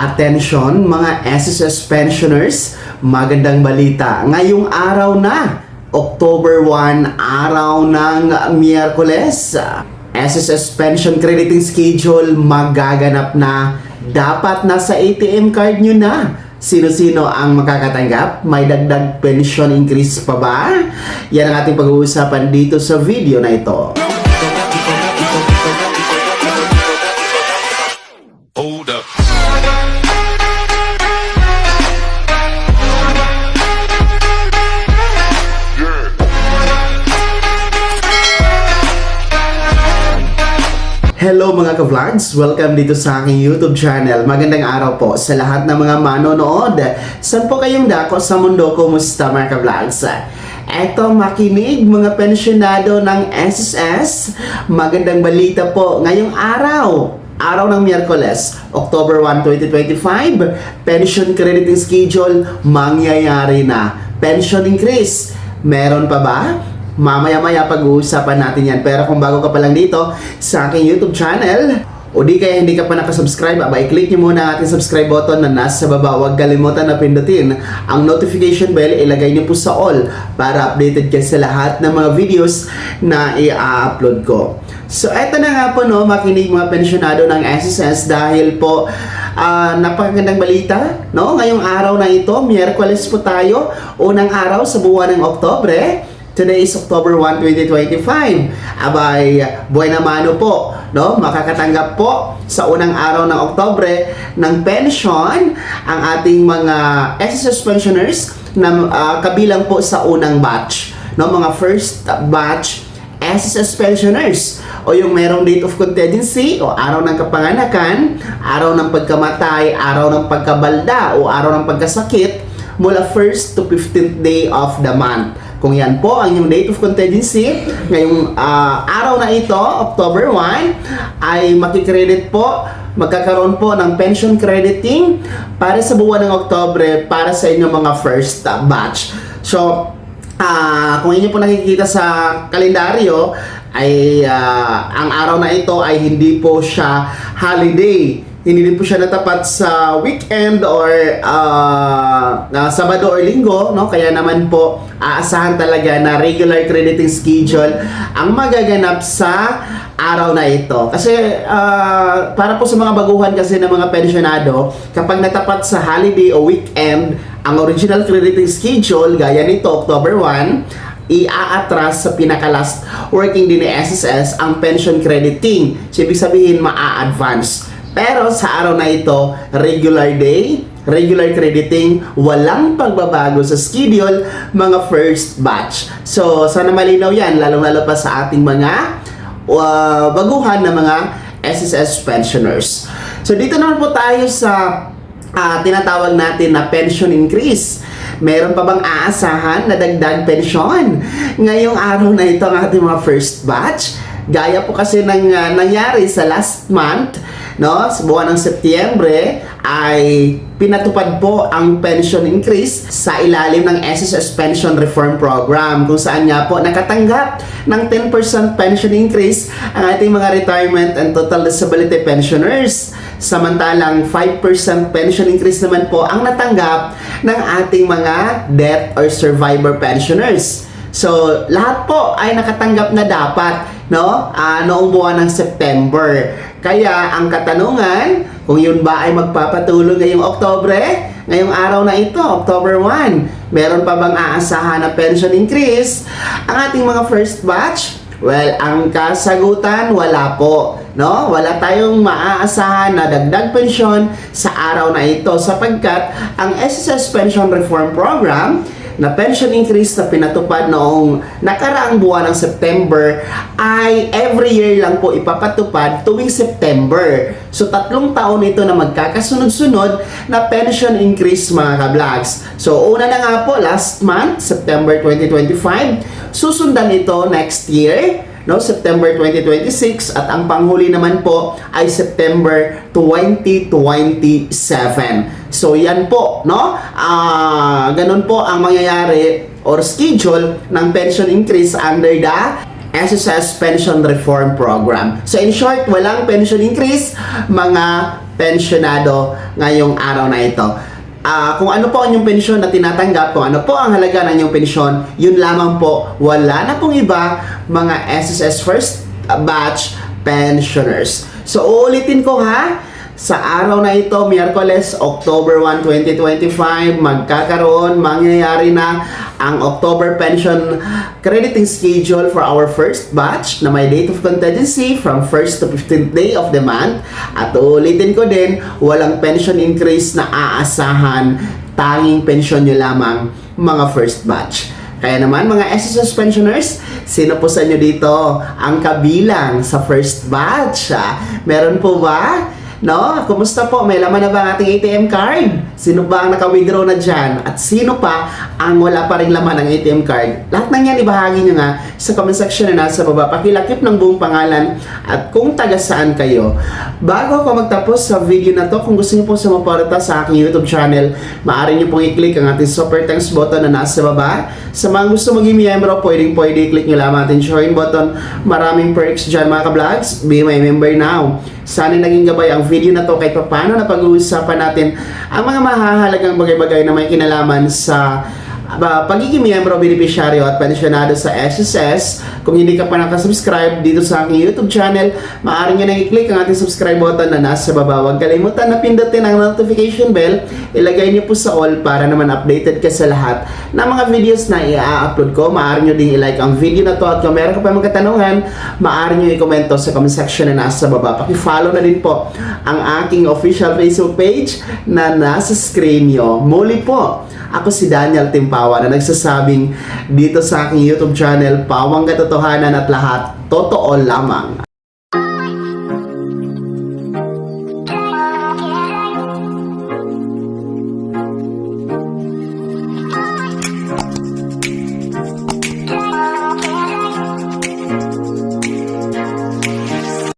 Attention mga SSS pensioners, magandang balita. Ngayong araw na, October 1, araw ng Miyerkules, SSS pension crediting schedule magaganap na. Dapat nasa ATM card nyo na. Sino-sino ang makakatanggap? May dagdag pension increase pa ba? Yan ang ating pag-uusapan dito sa video na ito. Hold up. Hello mga ka-vlogs! Welcome dito sa aking YouTube channel. Magandang araw po sa lahat ng mga manonood. Saan po kayong dako sa mundo? Kumusta mga ka-vlogs? Eto, makinig mga pensyonado ng SSS. Magandang balita po ngayong araw ng Miyerkules, October 1, 2025, pension crediting schedule mangyayari na. Pension increase, meron pa ba? Mamaya-maya pag-uusapan natin yan. Pero kung bago ka pa lang dito sa aking YouTube channel, o di kaya hindi ka pa nakasubscribe, i-click nyo muna ang ating subscribe button na nasa baba. Huwag kalimutan na pindutin ang notification bell, ilagay nyo po sa all para updated kayo sa lahat ng mga videos na i-upload ko. So eto na nga po, no, makinig mga pensyonado ng SSS dahil po napakagandang balita, no? Ngayong araw na ito, Miyerkules po tayo, unang araw sa buwan ng Oktobre. Today is October 1, 2025. Abay, buhay na mano po, no? Makakatanggap po sa unang araw ng Oktobre ng pension ang ating mga SSS pensioners na kabilang po sa unang batch, no? Mga first batch SSS pensioners o yung merong date of contingency o araw ng kapanganakan, araw ng pagkamatay, araw ng pagkabalda o araw ng pagkasakit mula 1st to 15th day of the month. Kung yan po ang yung date of contingency, ngayong araw na ito, October 1, ay makikredit po, magkakaroon po ng pension crediting para sa buwan ng Oktobre para sa inyong mga first batch. So, kung inyo po nakikita sa kalendaryo, ay ang araw na ito ay hindi po siya holiday. Hindi din po siya natapat sa weekend or Sabado or Linggo, no? Kaya naman po aasahan talaga na regular crediting schedule ang magaganap sa araw na ito. Kasi para po sa mga baguhan kasi ng mga pensyonado, kapag natapat sa holiday o weekend, ang original crediting schedule gaya nito October 1, i-a-atras sa pinaka-last working day ni SSS ang pension crediting. So, ibig sabihin, ma-a-advance. Pero sa araw na ito, regular day, regular crediting, walang pagbabago sa schedule, mga first batch. So, sana malinaw yan, lalong-lalo pa sa ating mga baguhan na mga SSS pensioners. So, dito naman po tayo sa tinatawag natin na pension increase. Meron pa bang aasahan na dagdag pensyon? Ngayong araw na ito ang ating mga first batch. Gaya po kasi ng nangyari sa last month, no, sa buwan ng Setyembre, ay pinatupad po ang pension increase sa ilalim ng SSS Pension Reform Program, kung saan nga po nakatanggap ng 10% pension increase ang ating mga retirement and total disability pensioners. Samantalang 5% pension increase naman po ang natanggap ng ating mga death or survivor pensioners. So, lahat po ay nakatanggap na dapat, no? Noong buwan ng September. Kaya, ang katanungan, kung yun ba ay magpapatuloy ngayong Oktobre, ngayong araw na ito, October 1, meron pa bang aasahan na pension increase ang ating mga first batch? Well, ang kasagutan, wala po, no? Wala tayong maaasahan na dagdag pensyon sa araw na ito sapagkat ang SSS Pension Reform Program na pension increase na pinatupad noong nakaraang buwan ng September ay every year lang po ipapatupad tuwing September. So 3 taon ito na magkakasunod-sunod na pension increase mga ka-vlogs. So una na nga po last month, September 2025, susundan ito next year, no, September 2026, at ang panghuli naman po ay September 2027. So yan po, no? Ganun po ang mangyayari or schedule ng pension increase under the SSS Pension Reform Program. So in short, walang pension increase mga pensyonado ngayong araw na ito. Kung ano po ang inyong pensyon na tinatanggap, kung ano po ang halaga ng inyong pensyon, yun lamang po, wala na pong iba, mga SSS First Batch Pensioners. So, uulitin ko ha, sa araw na ito, Miyerkules, October 1, 2025, mangyayari na ang October Pension Crediting Schedule for our first batch na may date of contingency from 1st to 15th day of the month. At uulitin ko din, walang pension increase na aasahan, tanging pension nyo lamang mga first batch. Kaya naman mga SSS pensioners, sino po sa inyo dito ang kabilang sa first batch? Meron po ba? No? Kumusta po? May laman na ba ang ating ATM card? Sino ba ang naka-withdraw na dyan? At sino pa ang wala pa rin laman ng ATM card? Lahat ng yan ibahagi nyo nga sa comment section na nasa baba. Pakilakip ng buong pangalan at kung taga saan kayo. Bago ako magtapos sa video na to, kung gusto nyo po sumuporta sa aking YouTube channel, maaari nyo pong i-click ang ating super thanks button na nasa baba. Sa mga gusto maging miyembro, pwede i-click nyo lamang ating join button. Maraming perks dyan mga ka-vlogs. Be my member now. Sana naging gabay ang video na to kahit paano na pag-uusapan natin ang mga mahahalagang bagay-bagay na may kinalaman sa pagiging miyembro, beneficiaryo at pensyonado sa SSS. Kung hindi ka pa nakasubscribe dito sa aking YouTube channel, maaari nyo nang i-click ang ating subscribe button na nasa baba. Huwag kalimutan na pindutin ang notification bell. Ilagay nyo po sa all para naman updated ka sa lahat ng mga videos na i-upload ko. Maaari nyo din i-like ang video na to at kung meron ka pa mga katanungan, maaari nyo i-komento sa comment section na nasa baba. Paki-follow na din po ang aking official Facebook page na nasa screen nyo. Muli po, ako si Daniel Timpawa na nagsasabing dito sa aking YouTube channel, pawang katotohanan at lahat totoo lamang.